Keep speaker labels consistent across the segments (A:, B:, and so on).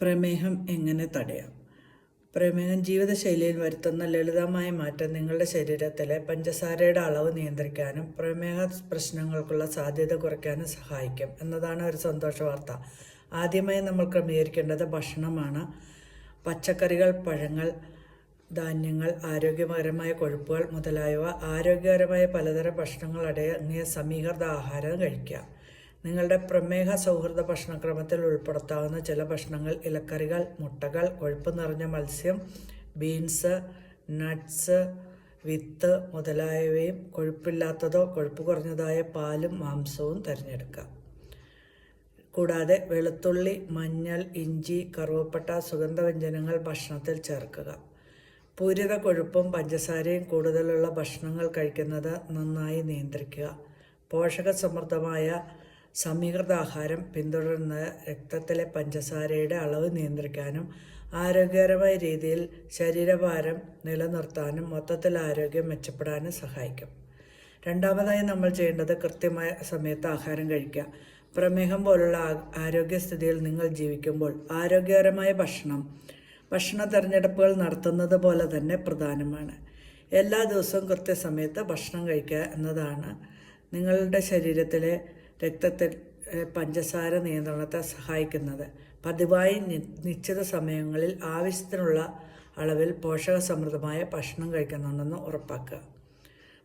A: പ്രമേഹം എങ്ങനെ തടയാം? പ്രമേഹം ജീവിതശൈലിയിൽ വരുത്തുന്ന ലളിതമായ മാറ്റം നിങ്ങളുടെ ശരീരത്തിലെ പഞ്ചസാരയുടെ അളവ് നിയന്ത്രിക്കാനും പ്രമേഹ പ്രശ്നങ്ങൾക്കുള്ള സാധ്യത കുറയ്ക്കാനും സഹായിക്കും എന്നതാണ് ഒരു സന്തോഷ വാർത്ത. ആദ്യമായി നമ്മൾ ക്രമീകരിക്കേണ്ടത് ഭക്ഷണമാണ്. പച്ചക്കറികൾ, പഴങ്ങൾ, ധാന്യങ്ങൾ, ആരോഗ്യകരമായ കൊഴുപ്പുകൾ മുതലായവ ആരോഗ്യകരമായ പലതരം ഭക്ഷണങ്ങൾ അടങ്ങിയ സമീകൃത ആഹാരം കഴിക്കുക. നിങ്ങളുടെ പ്രമേഹ സൗഹൃദ ഭക്ഷണക്രമത്തിൽ ഉൾപ്പെടുത്താവുന്ന ചില ഭക്ഷണങ്ങൾ ഇലക്കറികൾ, മുട്ടകൾ, കൊഴുപ്പ് നിറഞ്ഞ മത്സ്യം, ബീൻസ്, നട്ട്സ്, വിത്ത് മുതലായവയും കൊഴുപ്പില്ലാത്തതോ കൊഴുപ്പ് കുറഞ്ഞതായ പാലും മാംസവും തിരഞ്ഞെടുക്കുക. കൂടാതെ വെളുത്തുള്ളി, മഞ്ഞൾ, ഇഞ്ചി, കറുവപ്പട്ട, സുഗന്ധവ്യഞ്ജനങ്ങൾ ഭക്ഷണത്തിൽ ചേർക്കുക. പൂരിത കൊഴുപ്പും പഞ്ചസാരയും കൂടുതലുള്ള ഭക്ഷണങ്ങൾ കഴിക്കുന്നത് നന്നായി നിയന്ത്രിക്കുക. പോഷകസമൃദ്ധമായ സമീകൃത ആഹാരം പിന്തുടരുന്ന രക്തത്തിലെ പഞ്ചസാരയുടെ അളവ് നിയന്ത്രിക്കാനും ആരോഗ്യകരമായ രീതിയിൽ ശരീരഭാരം നിലനിർത്താനും മൊത്തത്തിൽ ആരോഗ്യം മെച്ചപ്പെടാനും സഹായിക്കും. രണ്ടാമതായി നമ്മൾ ചെയ്യേണ്ടത് കൃത്യമായ സമയത്ത് ആഹാരം കഴിക്കുക. പ്രമേഹം പോലുള്ള ആരോഗ്യസ്ഥിതിയിൽ നിങ്ങൾ ജീവിക്കുമ്പോൾ ആരോഗ്യകരമായ ഭക്ഷണ തിരഞ്ഞെടുപ്പുകൾ നടത്തുന്നത് പോലെ തന്നെ പ്രധാനമാണ്. എല്ലാ ദിവസവും കൃത്യസമയത്ത് ഭക്ഷണം കഴിക്കുക എന്നതാണ് നിങ്ങളുടെ ശരീരത്തിലെ രക്തത്തിൽ പഞ്ചസാര നിയന്ത്രണത്തെ സഹായിക്കുന്നത്. പതിവായി നിശ്ചിത സമയങ്ങളിൽ ആവശ്യത്തിനുള്ള അളവിൽ പോഷകസമൃദ്ധമായ ഭക്ഷണം കഴിക്കുന്നുണ്ടെന്ന് ഉറപ്പാക്കുക.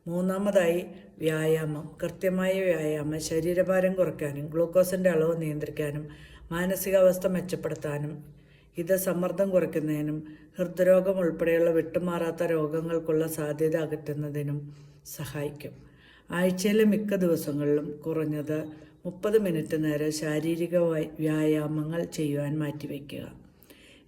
A: മൂന്നാമതായി വ്യായാമം. കൃത്യമായ വ്യായാമം ശരീരഭാരം കുറയ്ക്കാനും ഗ്ലൂക്കോസിൻ്റെ അളവ് നിയന്ത്രിക്കാനും മാനസികാവസ്ഥ മെച്ചപ്പെടുത്താനും ഇത് സമ്മർദ്ദം കുറയ്ക്കുന്നതിനും ഹൃദ്രോഗം ഉൾപ്പെടെയുള്ള വിട്ടുമാറാത്ത രോഗങ്ങൾക്കുള്ള സാധ്യത അകറ്റുന്നതിനും സഹായിക്കും. ആഴ്ചയിലെ മിക്ക ദിവസങ്ങളിലും കുറഞ്ഞത് 30 മിനിറ്റ് നേരം ശാരീരിക വ്യായാമങ്ങൾ ചെയ്യുവാൻ മാറ്റിവെക്കുക.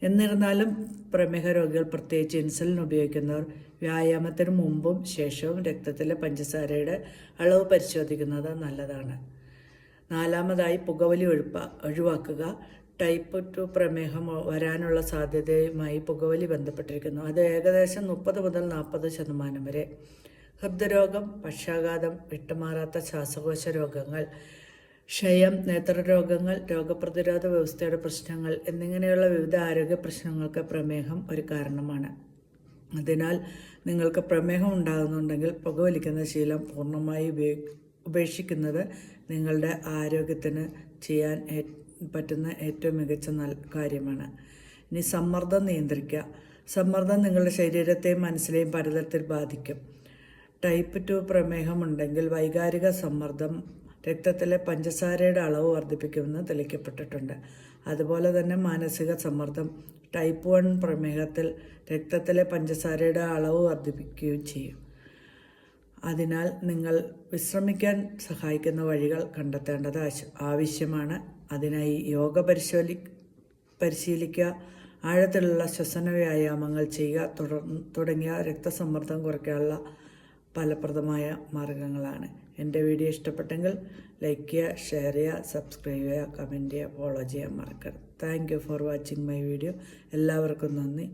A: എന്നിരുന്നാലും പ്രമേഹ രോഗികൾ, പ്രത്യേകിച്ച് ഇൻസുലിൻ ഉപയോഗിക്കുന്നവർ, വ്യായാമത്തിന് മുമ്പും ശേഷവും രക്തത്തിലെ പഞ്ചസാരയുടെ അളവ് പരിശോധിക്കുന്നത് നല്ലതാണ്. നാലാമതായി പുകവലി ഒഴിവാക്കുക. ടൈപ്പ് 2 പ്രമേഹം വരാനുള്ള സാധ്യതയുമായി പുകവലി ബന്ധപ്പെട്ടിരിക്കുന്നു. അത് ഏകദേശം 30 മുതൽ 40% വരെ. ഹൃദ്രോഗം, പക്ഷാഘാതം, വിട്ടുമാറാത്ത ശ്വാസകോശ രോഗങ്ങൾ, ക്ഷയം, നേത്രരോഗങ്ങൾ, രോഗപ്രതിരോധ വ്യവസ്ഥയുടെ പ്രശ്നങ്ങൾ എന്നിങ്ങനെയുള്ള വിവിധ ആരോഗ്യ പ്രശ്നങ്ങൾക്ക് പ്രമേഹം ഒരു കാരണമാണ്. അതിനാൽ നിങ്ങൾക്ക് പ്രമേഹം ഉണ്ടാകുന്നുണ്ടെങ്കിൽ പുകവലിക്കുന്ന ശീലം പൂർണ്ണമായി ഉപേക്ഷിക്കുന്നത് നിങ്ങളുടെ ആരോഗ്യത്തിന് ചെയ്യാൻ പറ്റുന്ന ഏറ്റവും മികച്ച കാര്യമാണ്. ഇനി സമ്മർദ്ദം നിയന്ത്രിക്കുക. സമ്മർദ്ദം നിങ്ങളുടെ ശരീരത്തെയും മനസ്സിലെയും പലതരത്തിൽ ബാധിക്കും. ടൈപ്പ് 2 പ്രമേഹമുണ്ടെങ്കിൽ വൈകാരിക സമ്മർദ്ദം രക്തത്തിലെ പഞ്ചസാരയുടെ അളവ് വർദ്ധിപ്പിക്കുമെന്ന് തെളിയിക്കപ്പെട്ടിട്ടുണ്ട്. അതുപോലെ തന്നെ മാനസിക സമ്മർദ്ദം ടൈപ്പ് 1 പ്രമേഹത്തിൽ രക്തത്തിലെ പഞ്ചസാരയുടെ അളവ് വർദ്ധിപ്പിക്കുകയും ചെയ്യും. അതിനാൽ നിങ്ങൾ വിശ്രമിക്കാൻ സഹായിക്കുന്ന വഴികൾ കണ്ടെത്തേണ്ടത് ആവശ്യമാണ്. അതിനായി യോഗ പരിശീലിക്കുക, ആഴത്തിലുള്ള ശ്വസന വ്യായാമങ്ങൾ ചെയ്യുക തുടങ്ങിയ രക്തസമ്മർദ്ദം കുറയ്ക്കാനുള്ള ഫലപ്രദമായ മാർഗങ്ങളാണ്. എൻ്റെ വീഡിയോ ഇഷ്ടപ്പെട്ടെങ്കിൽ ലൈക്ക് ചെയ്യുക, ഷെയർ ചെയ്യുക, സബ്സ്ക്രൈബ് ചെയ്യുക, കമൻറ്റ് ചെയ്യുക, ഫോളോ ചെയ്യാൻ മറക്കരുത്. Thank you for watching my video. എല്ലാവർക്കും നന്ദി.